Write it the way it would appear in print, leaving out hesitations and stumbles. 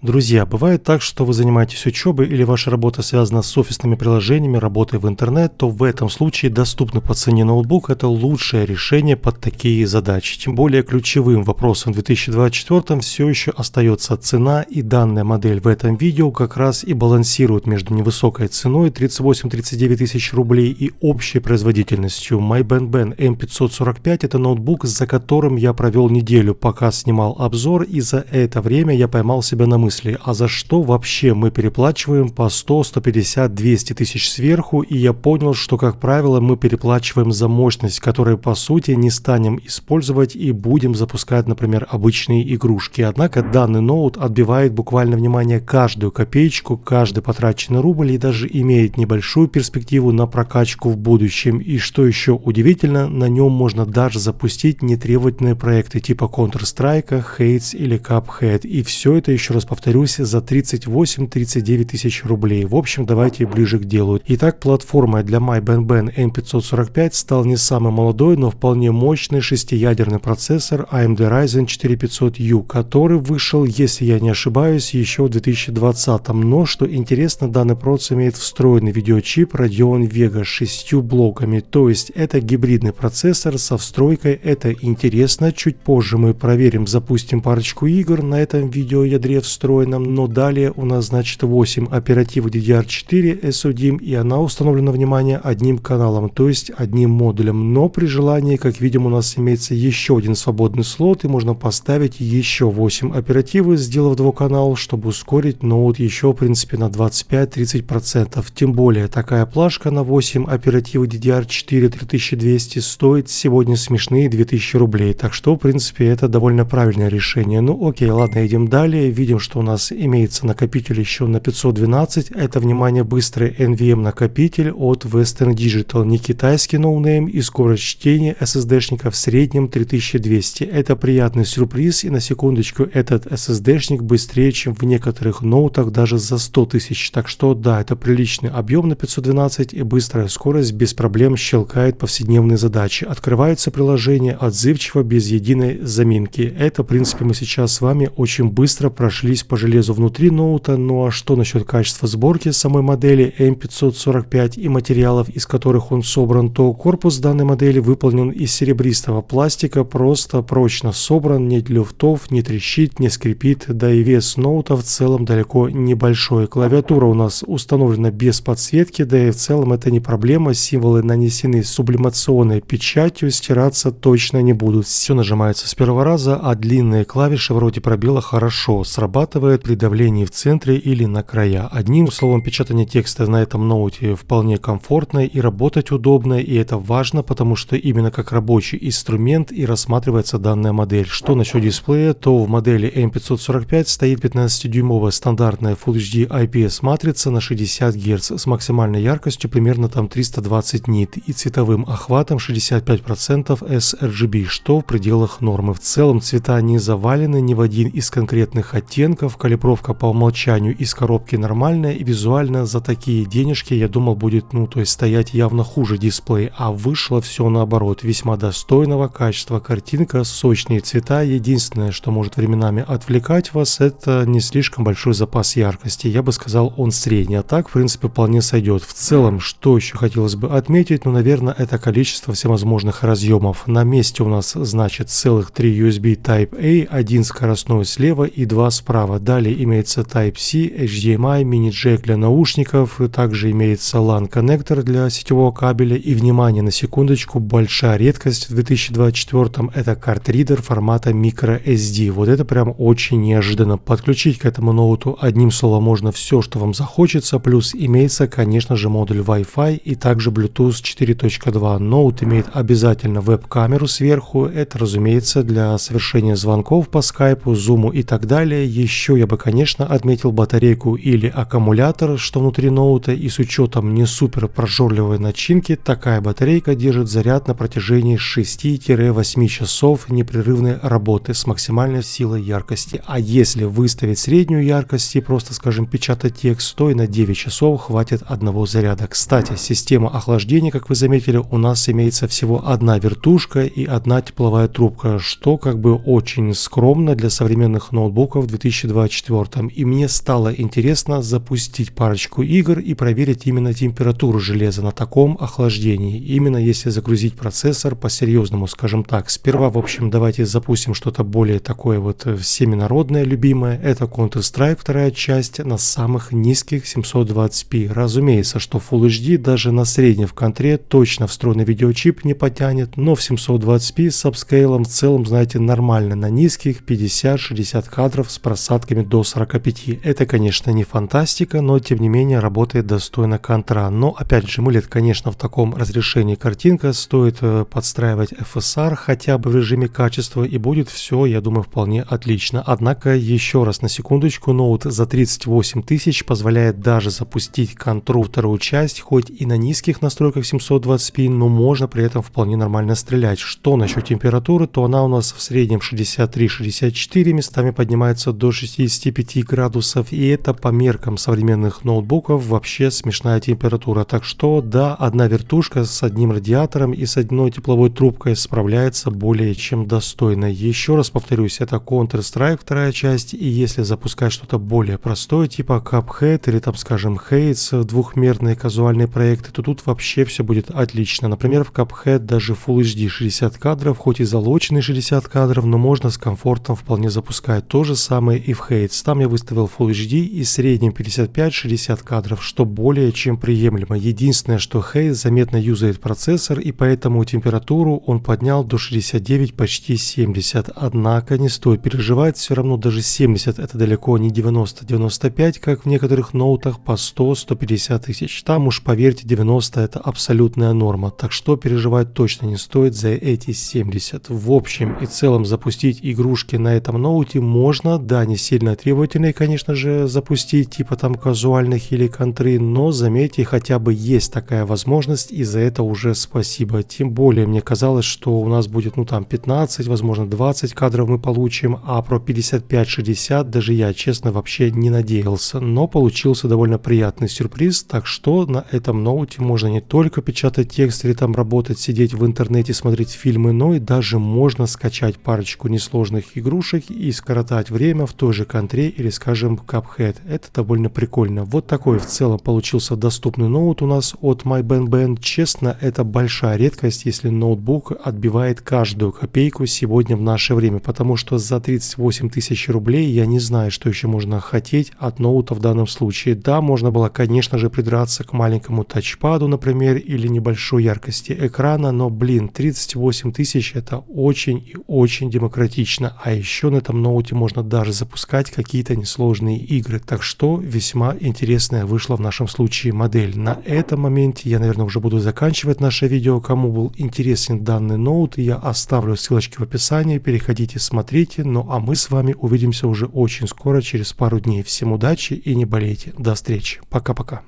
Друзья, бывает так, что вы занимаетесь учебой или ваша работа связана с офисными приложениями, работой в интернет, то в этом случае доступный по цене ноутбук – это лучшее решение под такие задачи. Тем более ключевым вопросом в 2024 все еще остается цена, и данная модель в этом видео как раз и балансирует между невысокой ценой 38-39 тысяч рублей и общей производительностью. MyBenben M545 – это ноутбук, за которым я провел неделю, пока снимал обзор, и за это время я поймал себя на мысли, а за что вообще мы переплачиваем по 100, 150, 200 тысяч сверху, и я понял, что, как правило, мы переплачиваем за мощность, которую по сути не станем использовать и будем запускать, например, обычные игрушки. Однако данный ноут отбивает буквально внимание каждую копеечку, каждый потраченный рубль и даже имеет небольшую перспективу на прокачку в будущем. И что еще удивительно, на нем можно даже запустить нетребовательные проекты типа Counter-Strike, Hades или Cuphead. И все это, еще раз повторюсь, за 38-39 тысяч рублей. В общем, давайте ближе к делу. Итак, платформой для MyBenben M545 стал не самый молодой, но вполне мощный шестиядерный процессор AMD Ryzen 4500U, который вышел, если я не ошибаюсь, еще в 2020. Но, что интересно, данный процессор имеет встроенный видеочип Radeon Vega с 6 блоками, то есть это гибридный процессор со встройкой. Это интересно. Чуть позже мы проверим, запустим парочку игр на этом видеоядре встроенном, но далее у нас, значит, 8 оперативы DDR4 SODIMM, и она установлена, внимание, одним каналом, то есть одним модулем. Но при желании, как видим, у нас имеется еще один свободный слот, и можно поставить еще 8 оперативы, сделав двухканал, чтобы ускорить ноут еще, в принципе, на 25-30%. Тем более, такая плашка на 8 оперативы DDR4 3200 стоит сегодня смешные 2000 рублей. Так что, в принципе, это довольно правильное решение. Ну окей, ладно, идем далее. Видим, что у нас имеется накопитель еще на 512. Это, внимание, быстрый NVMe накопитель от Western Digital. Не китайский ноунейм, и скорость чтения SSD-шника в среднем 3200. Это приятный сюрприз, и на секундочку, этот SSD-шник быстрее, чем в некоторых ноутах даже за 100 тысяч. Так что да, это приличный объем на 512, и быстрая скорость без проблем щелкает повседневные задачи. Открывается приложение отзывчиво, без единой заминки. Это, в принципе, мы сейчас с вами очень быстро прошлись по железу внутри ноута. Ну а что насчет качества сборки самой модели M545 и материалов, из которых он собран, то корпус данной модели выполнен из серебристого пластика, просто прочно собран, нет люфтов, не трещит, не скрипит, да и вес ноута в целом далеко небольшой. Клавиатура у нас установлена без подсветки, да и в целом это не проблема, символы нанесены сублимационной печатью, стираться точно не будут. Все нажимается с первого раза, а длинные клавиши вроде пробела хорошо срабатывает при давлении в центре или на края. Одним словом, печатание текста на этом ноуте вполне комфортное и работать удобно, и это важно, потому что именно как рабочий инструмент и рассматривается данная модель. Что насчет дисплея, то в модели M545 стоит 15-дюймовая стандартная Full HD IPS матрица на 60 Гц с максимальной яркостью примерно там 320 нит и цветовым охватом 65% sRGB, что в пределах нормы. В целом цвета не завалены ни в один из конкретных оттенков, калибровка по умолчанию из коробки нормальная, и визуально за такие денежки, я думал, будет, стоять явно хуже дисплей, а вышло все наоборот, весьма достойного качества картинка, сочные цвета. Единственное, что может временами отвлекать вас, это не слишком большой запас яркости, я бы сказал, он средний, а так, в принципе, вполне сойдет. В целом, что еще хотелось бы отметить, наверное, это количество всевозможных разъемов. На месте у нас, значит, целых 3 USB Type-A, один скоростной слева и 2 справа. Далее имеется Type-C, HDMI, мини-джек для наушников, также имеется LAN-коннектор для сетевого кабеля, и, внимание, на секундочку, большая редкость в 2024 это картридер формата microSD. Вот это прям очень неожиданно. Подключить к этому ноуту, одним словом, можно все, что вам захочется, плюс имеется, конечно же, модуль Wi-Fi и также Bluetooth 4.2. Ноут имеет обязательно веб-камеру сверху, это, разумеется, для совершения звонков по скайпу, зуму и так далее. Еще я бы, конечно, отметил батарейку или аккумулятор, что внутри ноута, и с учетом не супер прожорливой начинки, такая батарейка держит заряд на протяжении 6-8 часов непрерывной работы с максимальной силой яркости. А если выставить среднюю яркость и просто, скажем, печатать текст, то и на 9 часов хватит одного заряда. Кстати, система охлаждения, как вы заметили, у нас имеется всего одна вертушка и одна тепловая трубка, что как бы очень скромно для современных ноутбуков 2024 2024, и мне стало интересно запустить парочку игр и проверить именно температуру железа на таком охлаждении, именно если загрузить процессор по-серьезному, скажем так. Сперва, в общем, давайте запустим что-то более такое вот всеми народное, любимое. Это Counter-Strike, вторая часть на самых низких 720p. Разумеется, что Full HD даже на среднем в контре точно встроенный видеочип не потянет, но в 720p с апскейлом в целом, знаете, нормально на низких 50-60 кадров с просадками до 45. Это, конечно, не фантастика, но тем не менее работает достойно контра. Но опять же, мылит, конечно, в таком разрешении картинка, стоит подстраивать FSR хотя бы в режиме качества, и будет все, я думаю, вполне отлично. Однако, еще раз на секундочку, ноут за 38 тысяч позволяет даже запустить контру вторую часть, хоть и на низких настройках 720p, но можно при этом вполне нормально стрелять. Что насчет температуры, то она у нас в среднем 63-64, местами поднимается до 65 градусов, и это по меркам современных ноутбуков вообще смешная температура. Так что да, одна вертушка с одним радиатором и с одной тепловой трубкой справляется более чем достойно. Еще раз повторюсь, это Counter-Strike вторая часть, и если запускать что-то более простое, типа Cuphead или там, скажем, Hades, двухмерные казуальные проекты, то тут вообще все будет отлично. Например, в Cuphead даже Full HD 60 кадров, хоть и залоченный 60 кадров, но можно с комфортом вполне запускать. То же самое и в Hades. Там я выставил Full HD и среднем 55-60 кадров, что более чем приемлемо. Единственное, что Hades заметно юзает процессор, и поэтому температуру он поднял до 69, почти 70. Однако не стоит переживать, все равно даже 70 это далеко не 90-95, как в некоторых ноутах по 100-150 тысяч. Там уж поверьте, 90 это абсолютная норма, так что переживать точно не стоит за эти 70. В общем и целом запустить игрушки на этом ноуте можно, да, не сильно требовательные, конечно же, запустить, типа там казуальных или контры, но заметьте, хотя бы есть такая возможность, и за это уже спасибо. Тем более мне казалось, что у нас будет, ну там 15, возможно 20 кадров мы получим, а про 55-60 даже я, честно, вообще не надеялся, но получился довольно приятный сюрприз, так что на этом ноуте можно не только печатать текст или там работать, сидеть в интернете, смотреть фильмы, но и даже можно скачать парочку несложных игрушек и скоротать время в той же контре или, скажем, Cuphead. Это довольно прикольно. Вот такой в целом получился доступный ноут у нас от MyBenBen. Честно, это большая редкость, если ноутбук отбивает каждую копейку сегодня в наше время, потому что за 38 тысяч рублей я не знаю, что еще можно хотеть от ноута в данном случае. Да, можно было, конечно же, придраться к маленькому тачпаду, например, или небольшой яркости экрана, но, блин, 38 тысяч это очень и очень демократично, а еще на этом ноуте можно даже запускать какие-то несложные игры, так что весьма интересная вышла в нашем случае модель. На этом моменте я, наверное, уже буду заканчивать наше видео. Кому был интересен данный ноут, я оставлю ссылочки в описании, переходите, смотрите, ну а мы с вами увидимся уже очень скоро, через пару дней. Всем удачи и не болейте. До встречи. Пока-пока.